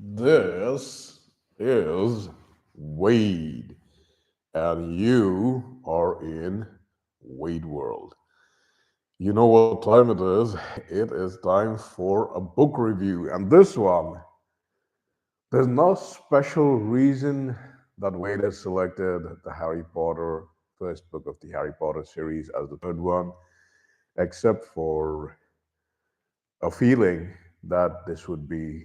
This is Wade, and you are in Wade World. You know what time it is? It is time for a book review, and this one, there's no special reason that Wade has selected the Harry Potter first book of the Harry Potter series as the third one, except for a feeling that this would be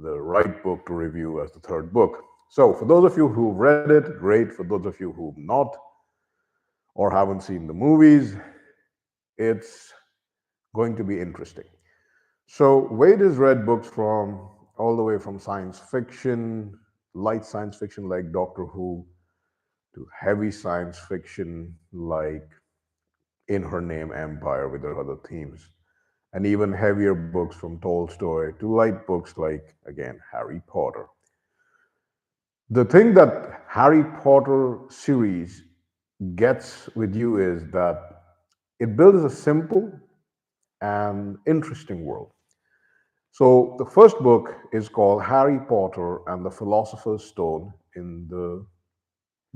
the right book to review as the third book. So, for those of you who've read it, great. For those of you who've not or haven't seen the movies, it's going to be interesting. So, Wade has read books from all the way from science fiction, light science fiction like Doctor Who, to heavy science fiction like In Her Name Empire with their other themes, and even heavier books from Tolstoy to light books like, again, Harry Potter. The thing that Harry Potter series gets with you is that it builds a simple and interesting world. So the first book is called Harry Potter and the Philosopher's Stone in the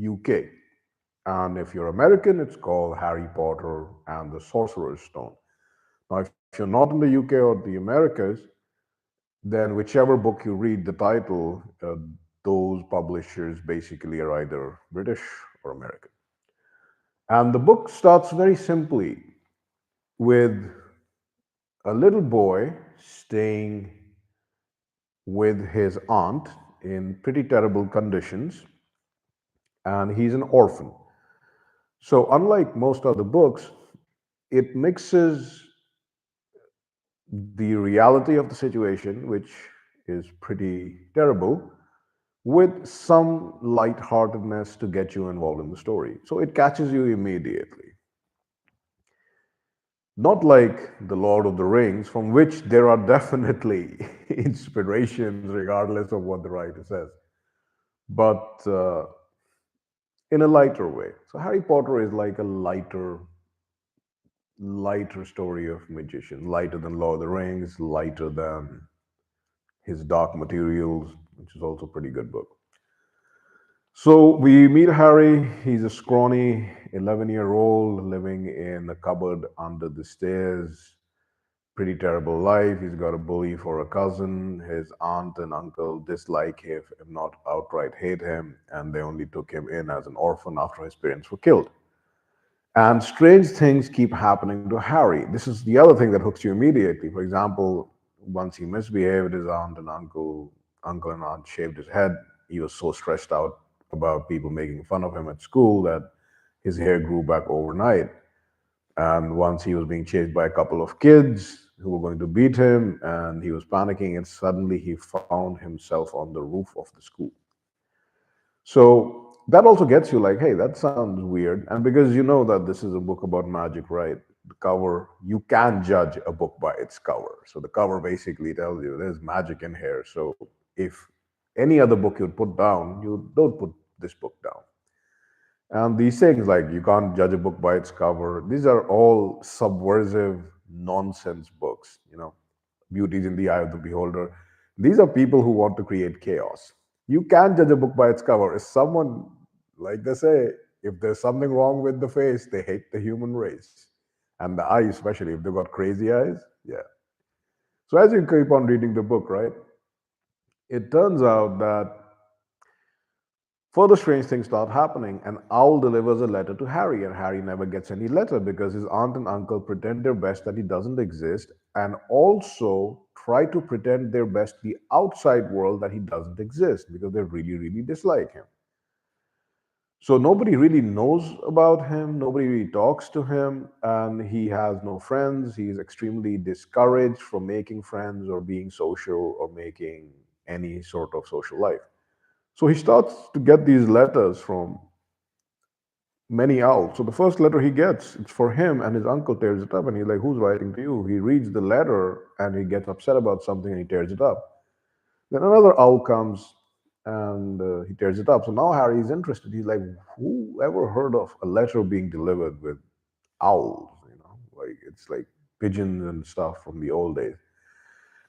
UK. And if you're American, it's called Harry Potter and the Sorcerer's Stone. Now, if you're not in the UK or the Americas, then whichever book you read, the title, those publishers basically are either British or American. And the book starts very simply with a little boy staying with his aunt in pretty terrible conditions, and he's an orphan. So, unlike most other books, it mixes the reality of the situation, which is pretty terrible, with some lightheartedness to get you involved in the story. So it catches you immediately. Not like The Lord of the Rings, from which there are definitely inspirations, regardless of what the writer says, but in a lighter way. So Harry Potter is like a lighter story of magician, lighter than Lord of the Rings, lighter than his Dark Materials, which is also a pretty good book. So we meet Harry. He's a scrawny 11-year-old living in a cupboard under the stairs. Pretty terrible life. He's got a bully for a cousin. His aunt and uncle dislike him, if not outright hate him, and they only took him in as an orphan after his parents were killed. And strange things keep happening to Harry. This is the other thing that hooks you immediately. For example, once he misbehaved, his uncle and aunt shaved his head. He was so stressed out about people making fun of him at school that his hair grew back overnight. And once he was being chased by a couple of kids who were going to beat him, and he was panicking, and suddenly he found himself on the roof of the school. So that also gets you like, hey, that sounds weird. And because you know that this is a book about magic, right? The cover, you can judge a book by its cover. So the cover basically tells you there's magic in here. So if any other book you'd put down, you don't put this book down. And these things like you can't judge a book by its cover, these are all subversive nonsense books, beauty's in the eye of the beholder. These are people who want to create chaos. You can't judge a book by its cover. If someone, like they say, if there's something wrong with the face, they hate the human race. And the eyes, especially if they've got crazy eyes. Yeah. So as you keep on reading the book, right, it turns out that further strange things start happening. An owl delivers a letter to Harry, and Harry never gets any letter because his aunt and uncle pretend their best that he doesn't exist and also try to pretend their best to the outside world that he doesn't exist because they really, really dislike him. So nobody really knows about him, nobody really talks to him, and he has no friends. He's extremely discouraged from making friends or being social or making any sort of social life. So he starts to get these letters from many owls. So the first letter he gets, it's for him, and his uncle tears it up, and he's like, "Who's writing to you?" He reads the letter, and he gets upset about something, and he tears it up. Then another owl comes, and he tears it up. So now Harry is interested. He's like, "Who ever heard of a letter being delivered with owls? Like it's like pigeons and stuff from the old days."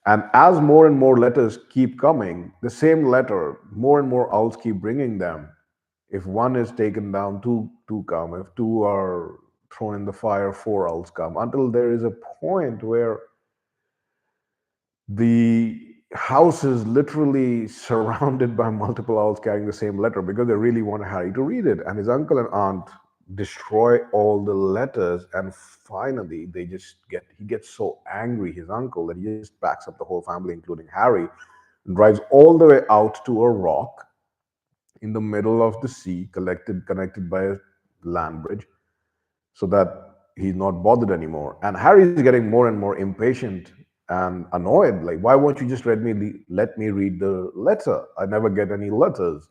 And as more and more letters keep coming, the same letter, more and more owls keep bringing them. If one is taken down, two come. If two are thrown in the fire, four owls come. Until there is a point where the house is literally surrounded by multiple owls carrying the same letter because they really want Harry to read it. And his uncle and aunt destroy all the letters. And finally, he gets so angry, his uncle, that he just packs up the whole family, including Harry, and drives all the way out to a rock in the middle of the sea, connected by a land bridge, so that he's not bothered anymore. And Harry's getting more and more impatient and annoyed. Like, why won't you just let me read the letter? I never get any letters.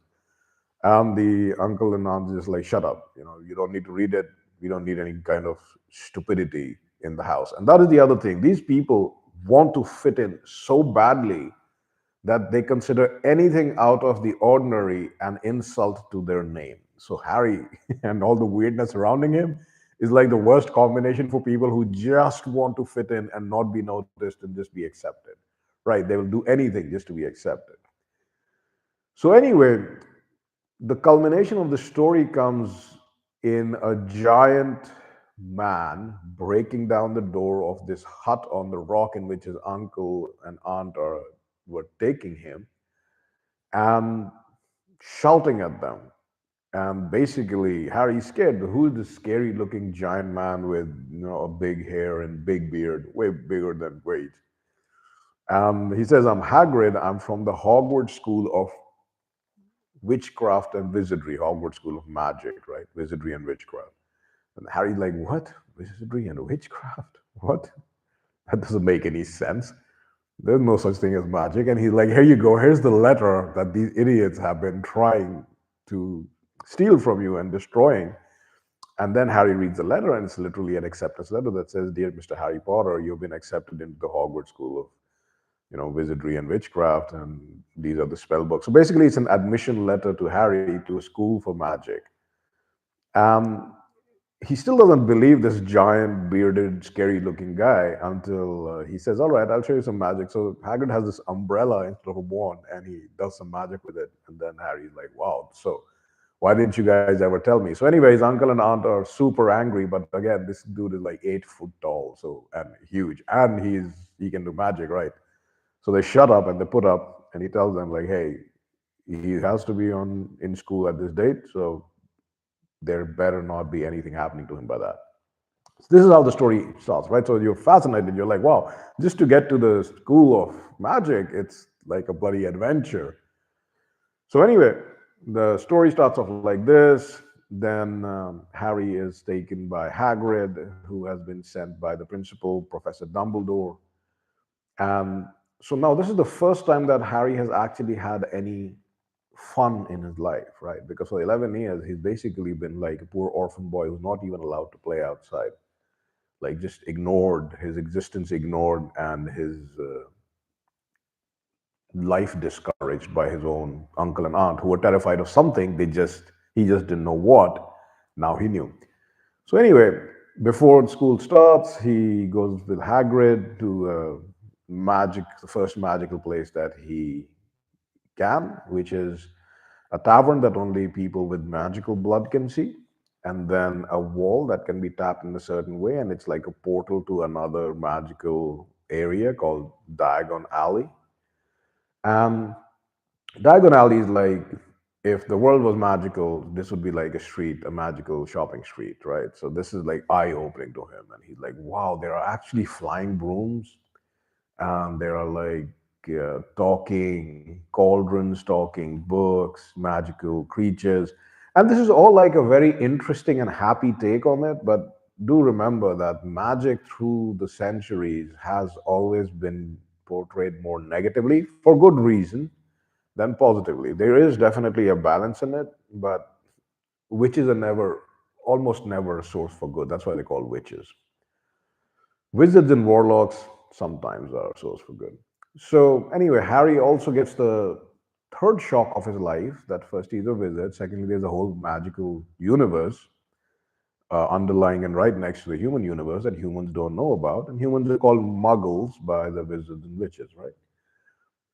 And the uncle and aunt just like, shut up. You don't need to read it. We don't need any kind of stupidity in the house. And that is the other thing. These people want to fit in so badly that they consider anything out of the ordinary an insult to their name. So Harry and all the weirdness surrounding him is like the worst combination for people who just want to fit in and not be noticed and just be accepted. Right? They will do anything just to be accepted. So anyway, the culmination of the story comes in a giant man breaking down the door of this hut on the rock in which his uncle and aunt were taking him, and shouting at them. And basically, Harry's scared. Who's this scary looking giant man with a big hair and big beard, way bigger than Wade? And he says, I'm Hagrid. I'm from the Hogwarts School of Witchcraft and Wizardry, Hogwarts School of Magic, right? Wizardry and Witchcraft. And Harry's like, what? Wizardry and witchcraft? What? That doesn't make any sense. There's no such thing as magic. And he's like, here you go. Here's the letter that these idiots have been trying to steal from you and destroying. And then Harry reads the letter, and it's literally an acceptance letter that says, dear Mr. Harry Potter, you've been accepted into the Hogwarts School of wizardry and witchcraft, and these are the spell books. So basically, it's an admission letter to Harry to a school for magic. Um, he still doesn't believe this giant, bearded, scary-looking guy until he says, "All right, I'll show you some magic." So Hagrid has this umbrella instead of a wand, and he does some magic with it. And then Harry's like, "Wow, so why didn't you guys ever tell me?" So, anyway, his uncle and aunt are super angry. But again, this dude is like 8 foot tall, so and huge, and he can do magic, right? So they shut up and they put up, and he tells them like, "Hey, he has to be on in school at this date, so there better not be anything happening to him by that." So this is how the story starts, right? So you're fascinated. You're like, "Wow, just to get to the school of magic, it's like a bloody adventure." So anyway, the story starts off like this. Then Harry is taken by Hagrid, who has been sent by the principal, Professor Dumbledore. And so now this is the first time that Harry has actually had any fun in his life, right? Because for 11 years, he's basically been like a poor orphan boy who's not even allowed to play outside, like just ignored, his existence ignored, and his life discouraged by his own uncle and aunt, who were terrified of something. He just didn't know what. Now he knew. So anyway, before school starts, he goes with Hagrid to the first magical place that he can, which is a tavern that only people with magical blood can see, and then a wall that can be tapped in a certain way, and it's like a portal to another magical area called Diagon Alley. And Diagon Alley is like, if the world was magical, this would be like a street, a magical shopping street, right? So this is like eye opening to him, and he's like, "Wow, there are actually flying brooms, and there are like talking cauldrons, talking books, magical creatures." And this is all like a very interesting and happy take on it. But do remember that magic through the centuries has always been portrayed more negatively for good reason than positively. There is definitely a balance in it, but witches are almost never a source for good. That's why they call witches. Wizards and warlocks sometimes are a source for good. So anyway, Harry also gets the third shock of his life. That first, he's a wizard. Secondly, there's a whole magical universe. underlying and right next to the human universe that humans don't know about. And humans are called muggles by the wizards and witches, right?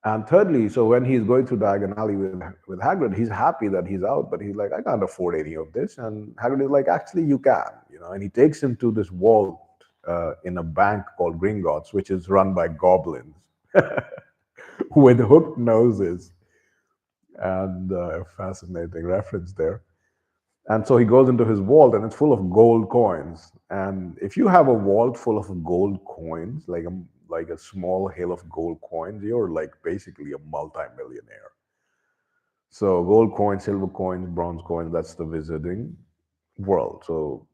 And thirdly, so when he's going through Diagon Alley with Hagrid, he's happy that he's out, but he's like, I can't afford any of this. And Hagrid is like, actually, you can, and he takes him to this vault in a bank called Gringotts, which is run by goblins with hooked noses, and a fascinating reference there. And so he goes into his vault, and it's full of gold coins. And if you have a vault full of gold coins, like a small hill of gold coins, you're like basically a multi-millionaire. So gold coins, silver coins, bronze coins, that's the wizarding world. So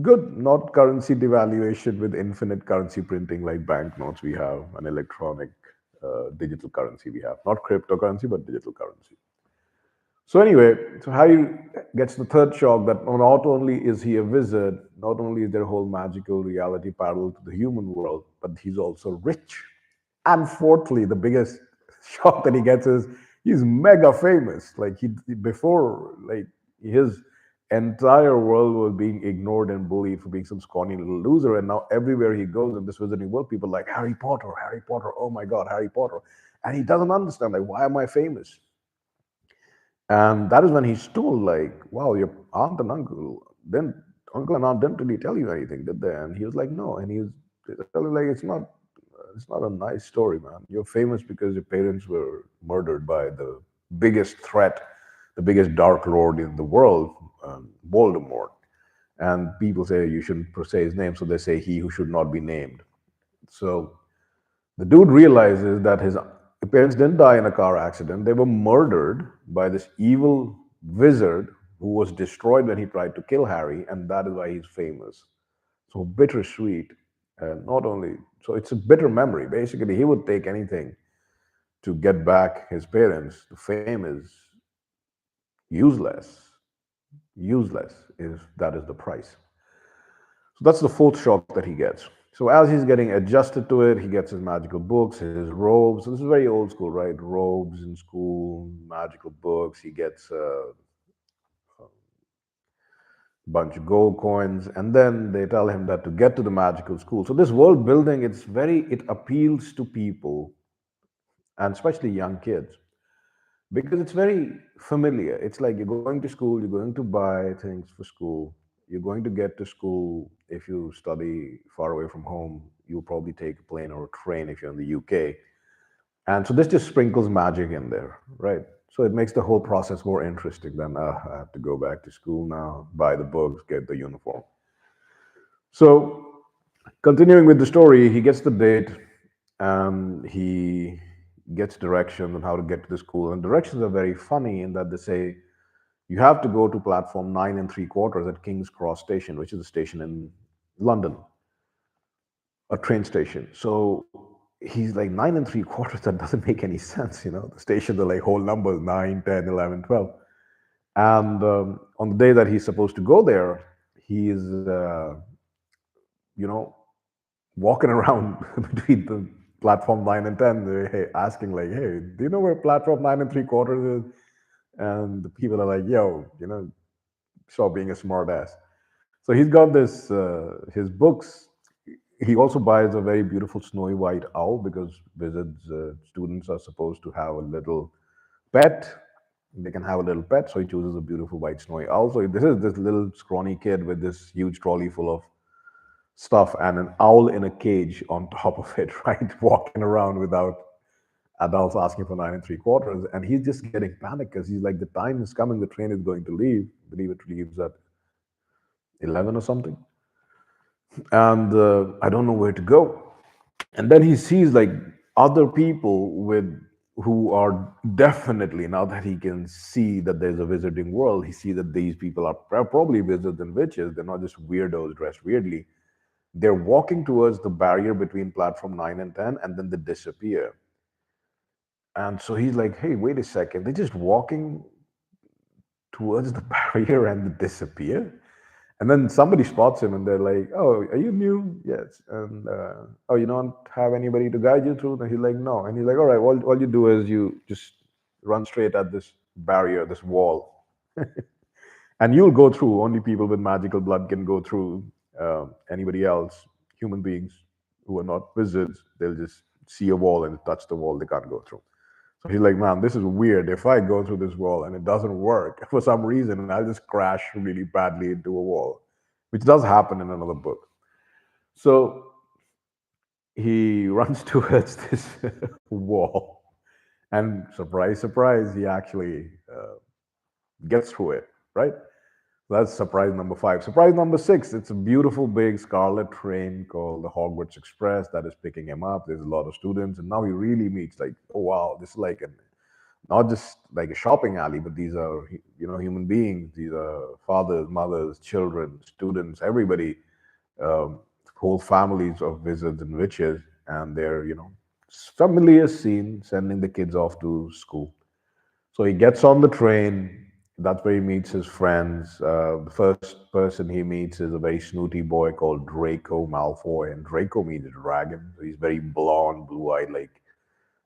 good, not currency devaluation with infinite currency printing like banknotes we have, an electronic digital currency we have. Not cryptocurrency, but digital currency. So anyway, so Harry gets the third shock that not only is he a wizard, not only is there a whole magical reality parallel to the human world, but he's also rich. And fourthly, the biggest shock that he gets is he's mega famous. Like before, like his entire world was being ignored and bullied for being some scrawny little loser, and now everywhere he goes in this wizarding world, people are like Harry Potter, Harry Potter. Oh my God, Harry Potter, and he doesn't understand like why am I famous? And that is when he's told, like, wow, your aunt and uncle and aunt didn't really tell you anything, did they? And he was like, no. And he was telling, like, it's not a nice story, man. You're famous because your parents were murdered by the biggest threat, the biggest dark lord in the world, Voldemort. And people say you shouldn't say his name, so they say he who should not be named. So the dude realizes that his parents didn't die in a car accident. They were murdered by this evil wizard who was destroyed when he tried to kill Harry, and that is why he's famous. So bittersweet. And not only, so it's a bitter memory. Basically, he would take anything to get back his parents. The fame is useless. Useless is that is the price. So that's the fourth shock that he gets. So as he's getting adjusted to it, he gets his magical books, his robes. So this is very old school, right? Robes in school, magical books. He gets a bunch of gold coins, and then they tell him that to get to the magical school. So this world building, it appeals to people, and especially young kids, because it's very familiar. It's like you're going to school, you're going to buy things for school, you're going to get to school. If you study far away from home, you'll probably take a plane or a train if you're in the UK. And so this just sprinkles magic in there, right? So it makes the whole process more interesting than I have to go back to school now, buy the books, get the uniform. So continuing with the story, he gets the date and he gets directions on how to get to the school. And directions are very funny in that they say you have to go to platform 9 3/4 at King's Cross Station, which is a station in London, a train station. So he's like 9 3/4. That doesn't make any sense. The stations are like whole numbers 9, 10, 11, 12. And on the day that he's supposed to go there, he's, you know, walking around between the platform 9 and 10, asking, like, hey, do you know where platform 9 3/4 is? And the people are like, yo, stop being a smart ass. So he's got his books. He also buys a very beautiful snowy white owl because wizards students are supposed to have a little pet. They can have a little pet, so he chooses a beautiful white snowy owl. So this is this little scrawny kid with this huge trolley full of stuff and an owl in a cage on top of it, right? Walking around without adults asking for 9 3/4. And he's just getting panicked because he's like, the time is coming, the train is going to leave. I believe it leaves at 11 or something. And I don't know where to go. And then he sees like other people who are definitely, now that he can see that there's a wizarding world, he sees that these people are probably wizards and witches. They're not just weirdos dressed weirdly. They're walking towards the barrier between platform 9 and 10, and then they disappear. And so he's like, hey, wait a second. They're just walking towards the barrier and they disappear. And then somebody spots him and they're like, oh, are you new? Yes. And, oh, you don't have anybody to guide you through? And he's like, no. And he's like, all right, all you do is you just run straight at this barrier, this wall. And you'll go through, only people with magical blood can go through. Anybody else, human beings who are not wizards, they'll just see a wall and touch the wall, they can't go through. So he's like, man, this is weird. If I go through this wall and it doesn't work for some reason, I'll just crash really badly into a wall, which does happen in another book. So he runs towards this wall, and surprise, surprise, he actually gets through it, right? That's surprise number five. Surprise number six, it's a beautiful big scarlet train called the Hogwarts Express that is picking him up. There's a lot of students, and now he really meets like, oh wow, this is like an not just like a shopping alley, but these are human beings. These are fathers, mothers, children, students, everybody, um, whole families of wizards and witches, and they're familiar scene sending the kids off to school. So he gets on the train. That's where he meets his friends. The first person he meets is a very snooty boy called Draco Malfoy, and Draco means dragon. So he's very blonde, blue-eyed, like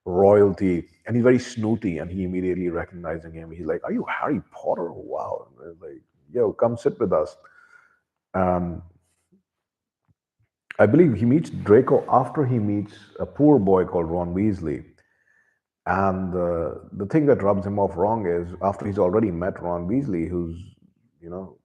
royalty, and he's very snooty. And he immediately recognizing him, he's like, "Are you Harry Potter? Wow!" And he's like, "Yo, come sit with us." Um, I believe he meets Draco after he meets a poor boy called Ron Weasley. And the thing that rubs him off wrong is after he's already met Ron Weasley, who's, you know,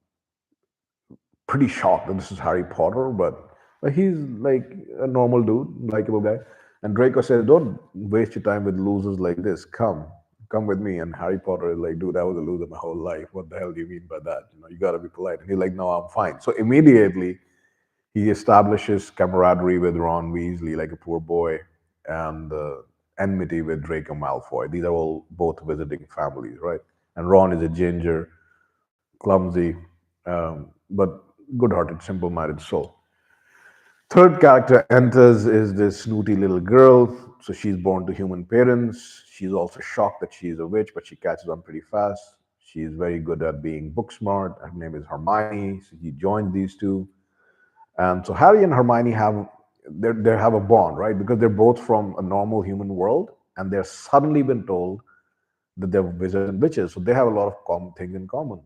pretty shocked that this is Harry Potter, but he's like a normal dude, likable guy. And Draco says, "Don't waste your time with losers like this. Come with me." And Harry Potter is like, "Dude, I was a loser my whole life. What the hell do you mean by that? You got to be polite." And he's like, "No, I'm fine." So immediately he establishes camaraderie with Ron Weasley, like a poor boy, and enmity with Draco Malfoy. These are all both visiting families, right? And Ron is a ginger, clumsy, but good-hearted, simple-minded soul. Third character enters is this snooty little girl. So she's born to human parents. She's also shocked that she's a witch, but she catches on pretty fast. She's very good at being book smart. Her name is Hermione. So he joins these two. And so Harry and Hermione they have a bond, right? Because they're both from a normal human world, and they're suddenly been told that they're wizards and witches. So they have a lot of things in common.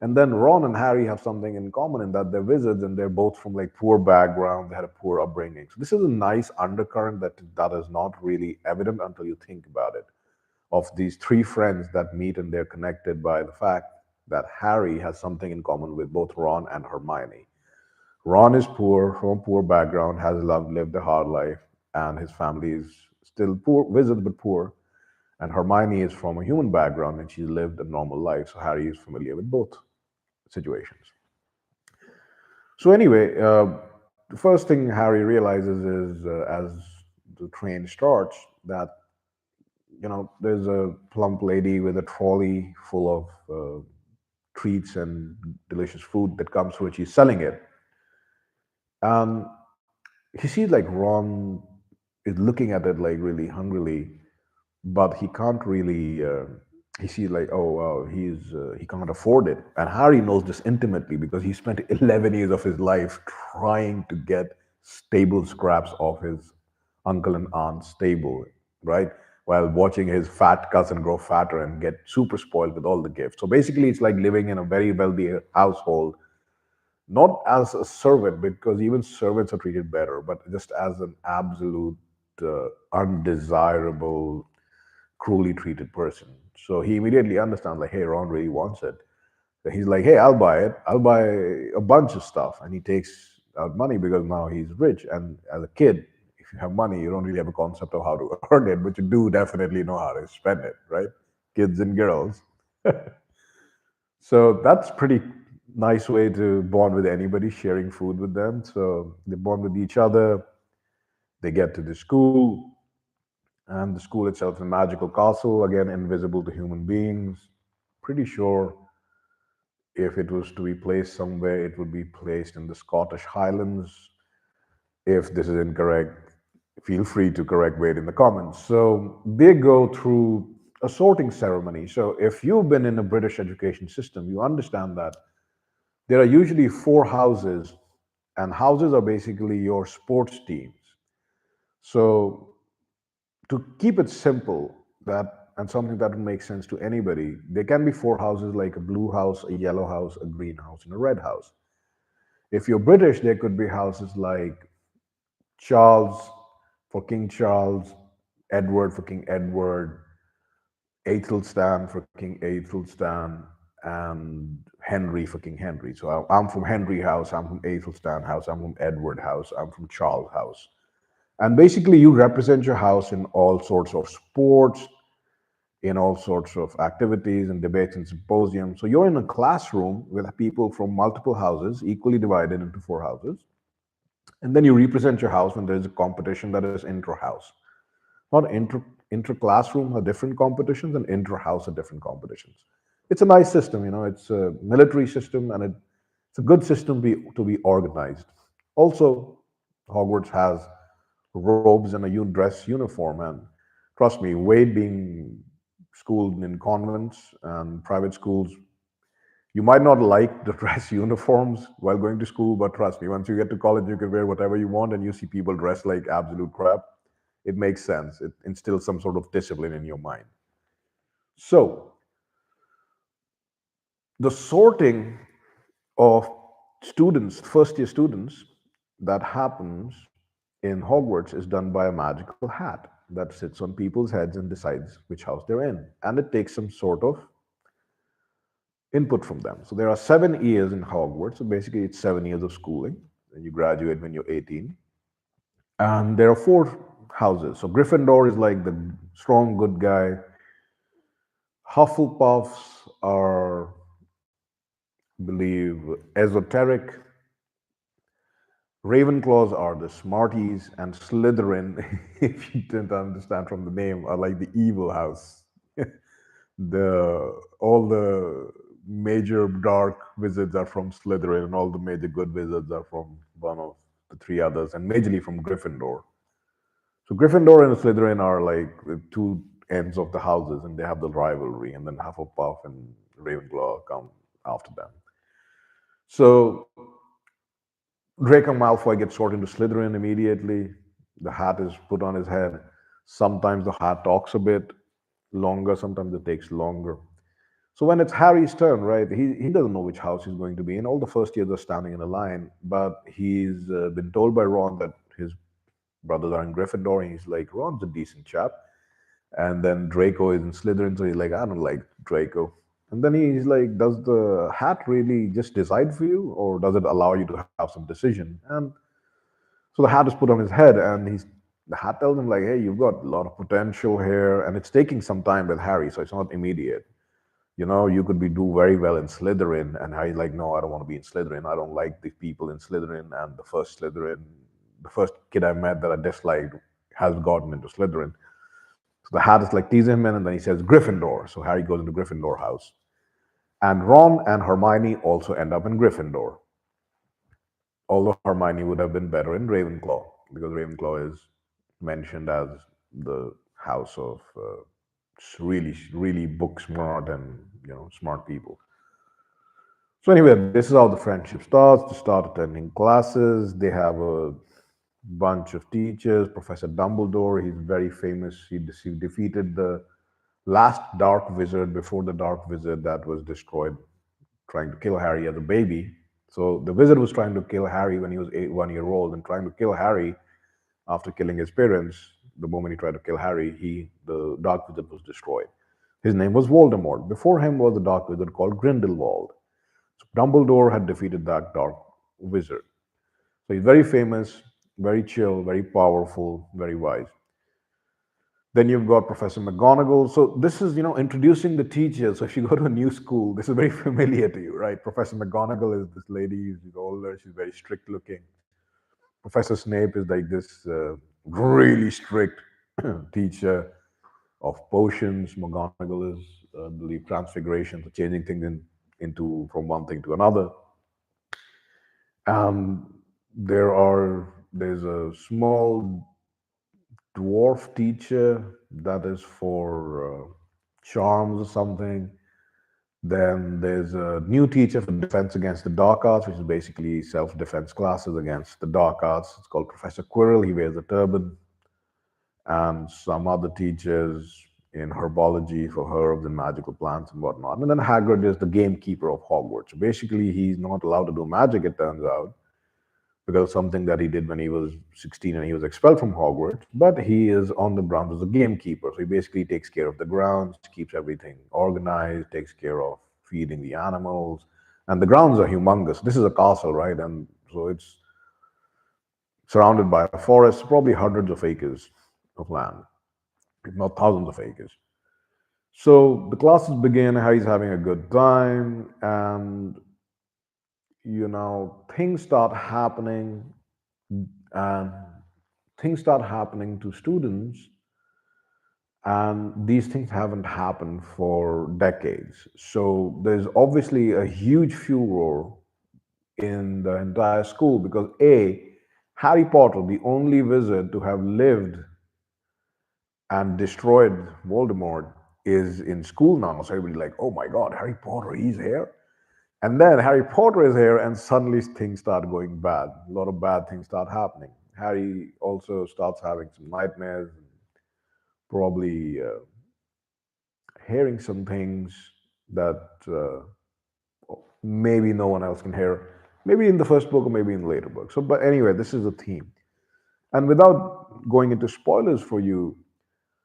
And then Ron and Harry have something in common in that they're wizards and they're both from like poor background. They had a poor upbringing. So this is a nice undercurrent that is not really evident until you think about it. Of these three friends that meet and they're connected by the fact that Harry has something in common with both Ron and Hermione. Ron is poor, from a poor background, has lived a hard life, and his family is still poor, wizards but poor. And Hermione is from a human background, and she's lived a normal life. So Harry is familiar with both situations. So anyway, the first thing Harry realizes is as the train starts that there's a plump lady with a trolley full of treats and delicious food that comes through, and she's selling it. And he sees like Ron is looking at it like really hungrily, but he can't really. He sees like, oh, wow, he can't afford it, and Harry knows this intimately because he spent 11 years of his life trying to get stable scraps of his uncle and aunt's stable, right? While watching his fat cousin grow fatter and get super spoiled with all the gifts. So basically, it's like living in a very wealthy household, not as a servant, because even servants are treated better, but just as an absolute undesirable, cruelly treated person. So he immediately understands, like, hey, Ron really wants it. So he's like, hey, I'll buy it. I'll buy a bunch of stuff. And he takes out money because now he's rich. And as a kid, if you have money, you don't really have a concept of how to earn it, but you do definitely know how to spend it, right? Kids and girls. So that's pretty nice way to bond with anybody, sharing food with them. So they bond with each other. They get to the school, and the school itself is a magical castle, again, invisible to human beings. Pretty sure if it was to be placed somewhere, it would be placed in the Scottish Highlands. If this is incorrect, feel free to correct Wade in the comments. So they go through a sorting ceremony. So if you've been in a British education system, you understand that there are usually four houses, and houses are basically your sports teams. So to keep it simple, that and something that would make sense to anybody. There can be four houses, like a blue house, a yellow house, a green house, and a red house. If you're British, there could be houses like Charles for King Charles, Edward for King Edward, Aethelstan for King Aethelstan, and Henry for King Henry. So I'm from Henry House, I'm from Aethelstan House, I'm from Edward House, I'm from Charles House. And basically, you represent your house in all sorts of sports, in all sorts of activities and debates and symposiums. So you're in a classroom with people from multiple houses, equally divided into four houses. And then you represent your house when there's a competition that is intra-house. Not inter-classroom are different competitions, and intra-house are different competitions. It's a nice system, it's a military system, and it's a good system to be organized. Also, Hogwarts has robes and a dress uniform, and trust me, Wade being schooled in convents and private schools, you might not like the dress uniforms while going to school, but trust me, once you get to college, you can wear whatever you want, and you see people dressed like absolute crap. It makes sense. It instills some sort of discipline in your mind. So, the sorting of students, first year students, that happens in Hogwarts is done by a magical hat that sits on people's heads and decides which house they're in. And it takes some sort of input from them. So there are 7 years in Hogwarts. So basically, it's 7 years of schooling. And you graduate when you're 18. And there are four houses. So Gryffindor is like the strong, good guy. Hufflepuffs are, I believe, esoteric. Ravenclaws are the smarties, and Slytherin, if you didn't understand from the name, are like the evil house. All the major dark wizards are from Slytherin, and all the major good wizards are from one of the three others, and majorly from Gryffindor. So Gryffindor and Slytherin are like the two ends of the houses, and they have the rivalry, and then Hufflepuff and Ravenclaw come after them. So Draco Malfoy gets sorted into Slytherin immediately. The hat is put on his head. Sometimes the hat talks a bit longer, sometimes it takes longer. So when it's Harry's turn, right, he doesn't know which house he's going to be in. All the first years are standing in a line, but he's been told by Ron that his brothers are in Gryffindor, and he's like, Ron's a decent chap. And then Draco is in Slytherin, so he's like, I don't like Draco. And then he's like, does the hat really just decide for you, or does it allow you to have some decision? And so the hat is put on his head, and the hat tells him like, hey, you've got a lot of potential here, and it's taking some time with Harry, so it's not immediate. You could be do very well in Slytherin, and Harry's like, no, I don't want to be in Slytherin. I don't like the people in Slytherin, and the first kid I met that I disliked has gotten into Slytherin. So the hat is like teasing him, and then he says Gryffindor. So Harry goes into Gryffindor house. And Ron and Hermione also end up in Gryffindor. Although Hermione would have been better in Ravenclaw, because Ravenclaw is mentioned as the house of really, really book smart and smart people. So anyway, this is how the friendship starts. They start attending classes. They have a bunch of teachers. Professor Dumbledore, he's very famous. He defeated the last Dark Wizard before the Dark Wizard that was destroyed, trying to kill Harry as a baby. So the wizard was trying to kill Harry when he was 1 year old, and trying to kill Harry after killing his parents. The moment he tried to kill Harry, the Dark Wizard was destroyed. His name was Voldemort. Before him was a Dark Wizard called Grindelwald. So Dumbledore had defeated that Dark Wizard. So he's very famous, very chill, very powerful, very wise. Then you've got Professor McGonagall. So this is, introducing the teachers. So if you go to a new school, this is very familiar to you, right? Professor McGonagall is this lady. She's older. She's very strict looking. Professor Snape is like this really strict teacher of potions. McGonagall is, I believe, transfiguration, so changing things into from one thing to another. There's a small dwarf teacher that is for charms or something. Then there's a new teacher for defense against the dark arts, which is basically self-defense classes against the dark arts. It's called Professor Quirrell. He wears a turban. And some other teachers. in herbology for herbs and magical plants and whatnot. And then Hagrid is the gamekeeper of Hogwarts. So basically, he's not allowed to do magic, it turns out, because of something that he did when he was 16 and he was expelled from Hogwarts. But he is on the grounds as a gamekeeper. So he basically takes care of the grounds, keeps everything organized, takes care of feeding the animals. And the grounds are humongous. This is a castle, right? And so it's surrounded by a forest, probably hundreds of acres of land, if not thousands of acres. So the classes begin. Harry's having a good time, and things start happening, and things start happening to students, and these things haven't happened for decades. So there's obviously a huge furor in the entire school because Harry Potter, the only wizard to have lived and destroyed Voldemort, is in school now. So everybody's like, oh my God, Harry Potter, he's here. And then Harry Potter is here, and suddenly things start going bad. A lot of bad things start happening. Harry also starts having some nightmares, probably hearing some things that maybe no one else can hear. Maybe in the first book or maybe in the later book. So, but anyway, this is the theme. And without going into spoilers for you,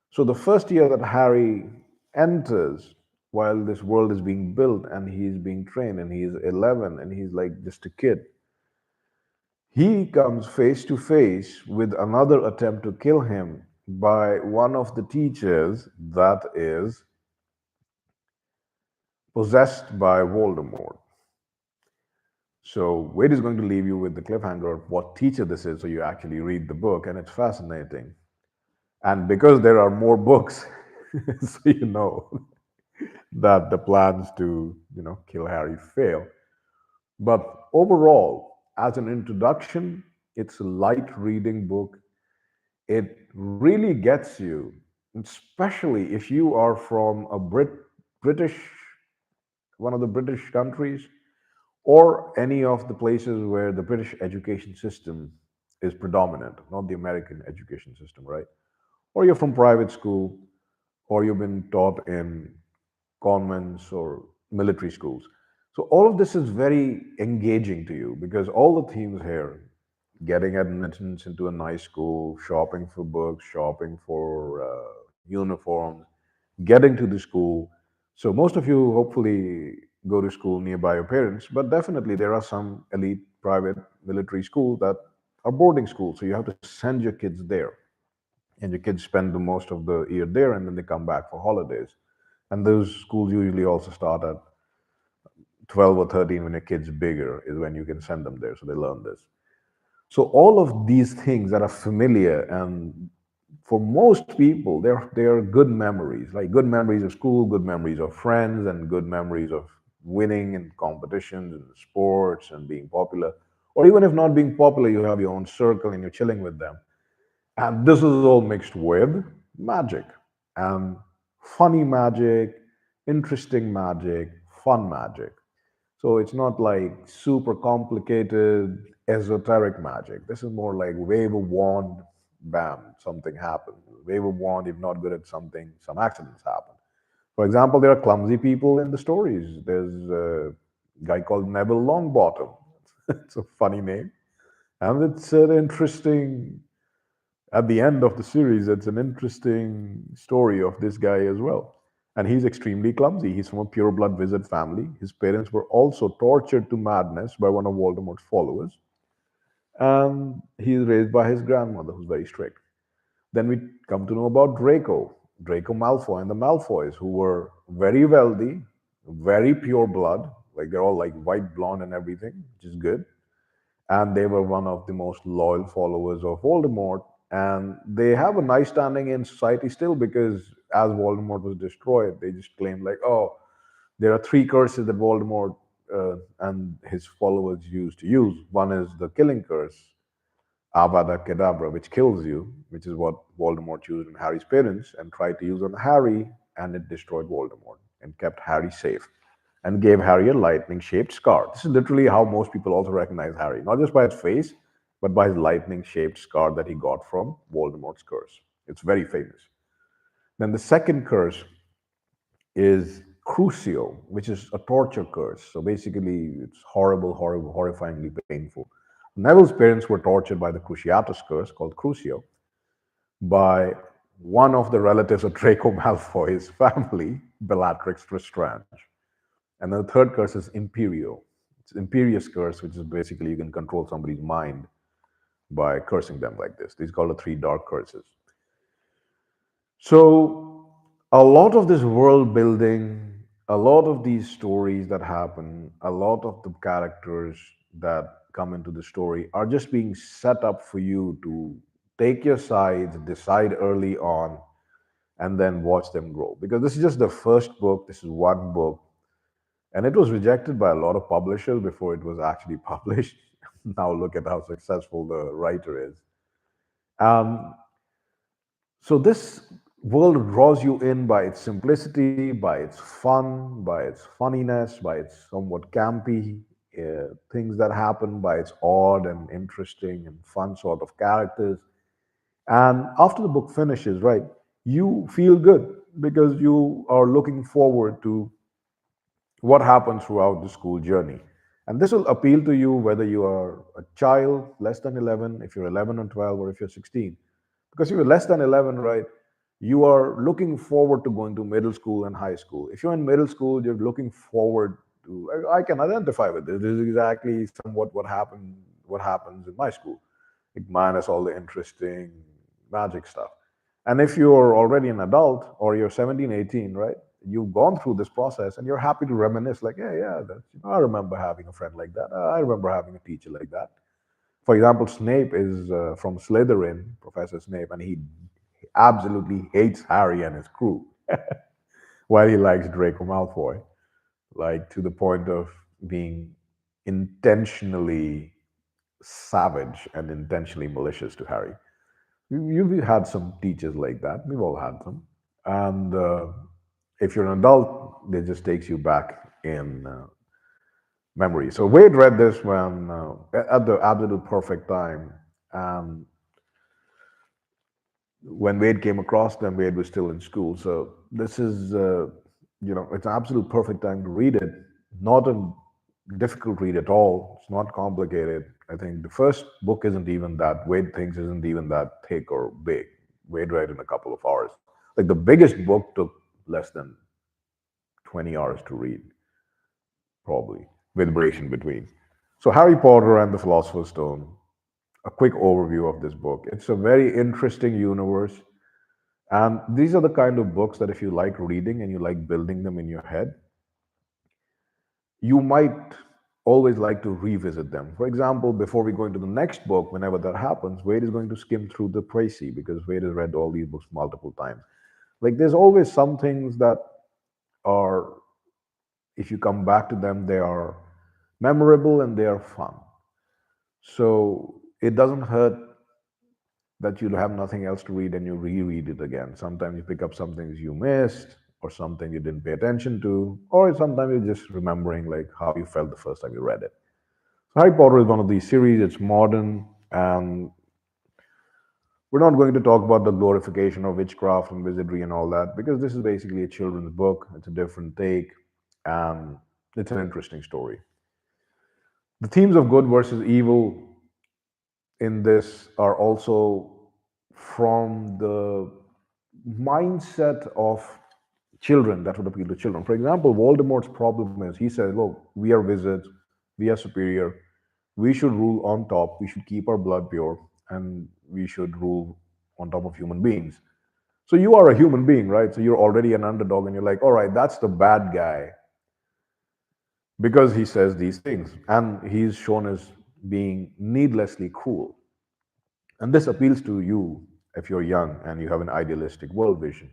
so the first year that Harry enters, while this world is being built and he's being trained and he's 11 and he's like just a kid, he comes face to face with another attempt to kill him by one of the teachers that is possessed by Voldemort. So Wade is going to leave you with the cliffhanger of what teacher this is, so you actually read the book, and it's fascinating. And because there are more books, so you know that the plans to kill Harry fail. But overall, as an introduction, it's a light reading book. It really gets you, especially if you are from a British, one of the British countries, or any of the places where the British education system is predominant, not the American education system, right? Or you're from private school, or you've been taught in convents or military schools. So all of this is very engaging to you because all the themes here, getting admittance into a nice school, shopping for books, shopping for uniforms, getting to the school. So most of you hopefully go to school nearby your parents, but definitely there are some elite private military schools that are boarding schools. So you have to send your kids there, and your kids spend the most of the year there, and then they come back for holidays. And those schools usually also start at 12 or 13 when your kid's bigger, is when you can send them there so they learn this. So all of these things that are familiar, and for most people, they're good memories, like good memories of school, good memories of friends, and good memories of winning in competitions and sports and being popular. Or even if not being popular, you have your own circle and you're chilling with them. And this is all mixed with magic, and funny magic, interesting magic, fun magic. So it's not like super complicated, esoteric magic. This is more like wave a wand, bam, something happens. Wave a wand, if not good at something, some accidents happen. For example, there are clumsy people in the stories. There's a guy called Neville Longbottom. It's a funny name. And it's an interesting, at the end of the series, it's an interesting story of this guy as well. And he's extremely clumsy. He's from a pure blood wizard family. His parents were also tortured to madness by one of Voldemort's followers. And he's raised by his grandmother, who's very strict. Then we come to know about Draco Malfoy, and the Malfoys, who were very wealthy, very pure blood. Like they're all like white, blonde, and everything, which is good. And they were one of the most loyal followers of Voldemort. And they have a nice standing in society still because as Voldemort was destroyed, they just claimed, like, oh, there are three curses that Voldemort and his followers used to use. One is the killing curse, Avada Kedavra, which kills you, which is what Voldemort used on Harry's parents and tried to use on Harry, and it destroyed Voldemort and kept Harry safe and gave Harry a lightning shaped scar. This is literally how most people also recognize Harry, not just by his face, but by his lightning shaped scar that he got from Voldemort's curse. It's very famous. Then the second curse is crucio, which is a torture curse. So basically, it's horrible, horrible, horrifyingly painful. Neville's parents were tortured by the Cruciatus curse, called crucio, by one of the relatives of Draco Malfoy's family, Bellatrix Lestrange. And then the third curse is imperio. It's imperious curse, which is basically you can control somebody's mind by cursing them like this. These are called the three dark curses. So, a lot of this world building, a lot of these stories that happen, a lot of the characters that come into the story are just being set up for you to take your sides, decide early on, and then watch them grow. Because this is just the first book, this is one book, and it was rejected by a lot of publishers before it was actually published. Now, look at how successful the writer is. Um, So this world draws you in by its simplicity, by its fun, by its funniness, by its somewhat campy things that happen, by its odd and interesting and fun sort of characters. And after the book finishes, right, you feel good because you are looking forward to what happens throughout the school journey. And this will appeal to you whether you are a child less than 11, if you're 11 or 12, or if you're 16. Because if you're less than 11, right, you are looking forward to going to middle school and high school. If you're in middle school, you're looking forward to, I can identify with this. This is exactly somewhat what happens in my school, like minus all the interesting magic stuff. And if you're already an adult or you're 17, 18, right, you've gone through this process and you're happy to reminisce, like, yeah, I remember having a friend like that. I remember having a teacher like that. For example, Snape is from Slytherin, Professor Snape, and he absolutely hates Harry and his crew, while he likes Draco Malfoy, like to the point of being intentionally savage and intentionally malicious to Harry. You've had some teachers like that. We've all had them. And if you're an adult, it just takes you back in memory. So Wade read this when at the absolute perfect time, and when Wade came across them, Wade was still in school. So this is, it's an absolute perfect time to read it. Not a difficult read at all. It's not complicated. I think the first book isn't even that. Wade thinks isn't even that thick or big. Wade read in a couple of hours. Like the biggest book took less than 20 hours to read, probably, with breaks in between. So Harry Potter and the Philosopher's Stone, a quick overview of this book. It's a very interesting universe. And these are the kind of books that if you like reading and you like building them in your head, you might always like to revisit them. For example, before we go into the next book, whenever that happens, Wade is going to skim through the précis because Wade has read all these books multiple times. Like there's always some things that are, if you come back to them, they are memorable and they are fun. So it doesn't hurt that you'll have nothing else to read and you reread it again. Sometimes you pick up some things you missed or something you didn't pay attention to, or sometimes you're just remembering like how you felt the first time you read it. So Harry Potter is one of these series, it's modern, and we're not going to talk about the glorification of witchcraft and wizardry and all that because this is basically a children's book. It's a different take, and it's an interesting story. The themes of good versus evil in this are also from the mindset of children that would appeal to children. For example, Voldemort's problem is he says, look, we are wizards, we are superior, we should rule on top, we should keep our blood pure, and we should rule on top of human beings. So you are a human being, right? So you're already an underdog, and you're like, all right, that's the bad guy because he says these things. And he's shown as being needlessly cruel. And this appeals to you if you're young and you have an idealistic world vision.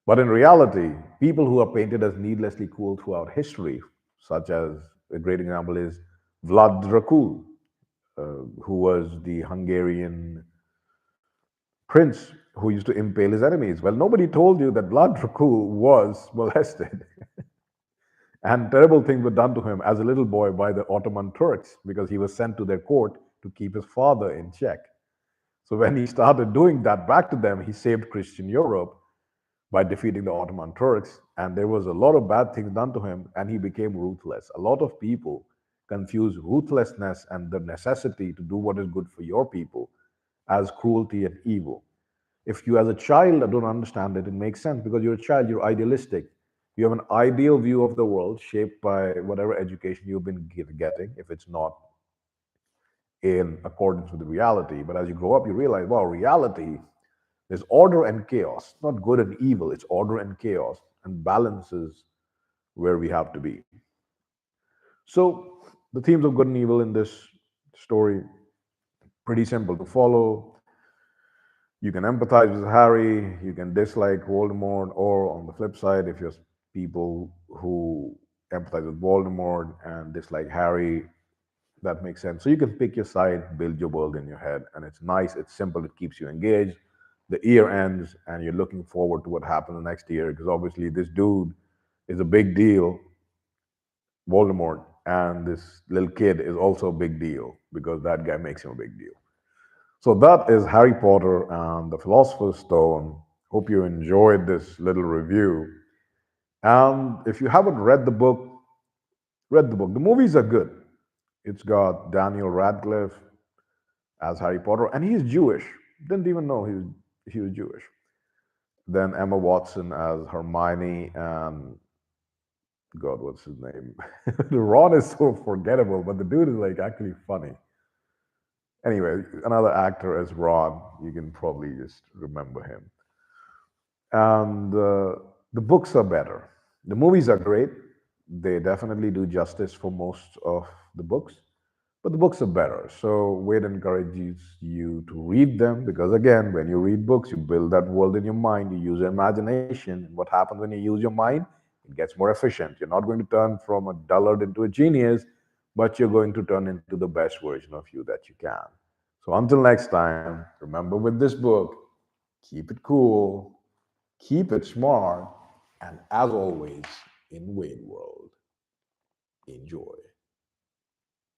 But in reality, people who are painted as needlessly cruel throughout history, such as a great example is Vlad Dracul, who was the Hungarian prince who used to impale his enemies. Well, nobody told you that Vlad Dracul was molested. And terrible things were done to him as a little boy by the Ottoman Turks because he was sent to their court to keep his father in check. So when he started doing that back to them, he saved Christian Europe. by defeating the Ottoman Turks. And there was a lot of bad things done to him, and he became ruthless. A lot of people confuse ruthlessness and the necessity to do what is good for your people as cruelty and evil. If you, as a child, don't understand it, it makes sense because you're a child, you're idealistic. You have an ideal view of the world shaped by whatever education you've been getting, if it's not in accordance with the reality. But as you grow up, you realize, wow, reality, there's order and chaos, not good and evil, it's order and chaos, and balance is where we have to be. So, the themes of good and evil in this story, pretty simple to follow. You can empathize with Harry, you can dislike Voldemort, or on the flip side, if you're people who empathize with Voldemort and dislike Harry, that makes sense. So you can pick your side, build your world in your head, and it's nice, it's simple, it keeps you engaged. The year ends, and you're looking forward to what happens the next year because obviously this dude is a big deal, Voldemort, and this little kid is also a big deal because that guy makes him a big deal. So that is Harry Potter and the Philosopher's Stone. Hope you enjoyed this little review. And if you haven't read the book, read the book. The movies are good. It's got Daniel Radcliffe as Harry Potter, and he's Jewish. Didn't even know he was Jewish. Then Emma Watson as Hermione, and God, what's his name? Ron is so forgettable, but the dude is like actually funny. Anyway, another actor as Ron. You can probably just remember him. And the books are better. The movies are great. They definitely do justice for most of the books, but the books are better. So Wade encourages you to read them because, again, when you read books, you build that world in your mind, you use your imagination. What happens when you use your mind? It gets more efficient. You're not going to turn from a dullard into a genius, but you're going to turn into the best version of you that you can. So until next time, remember with this book, keep it cool, keep it smart, and as always, in Wayne World, enjoy.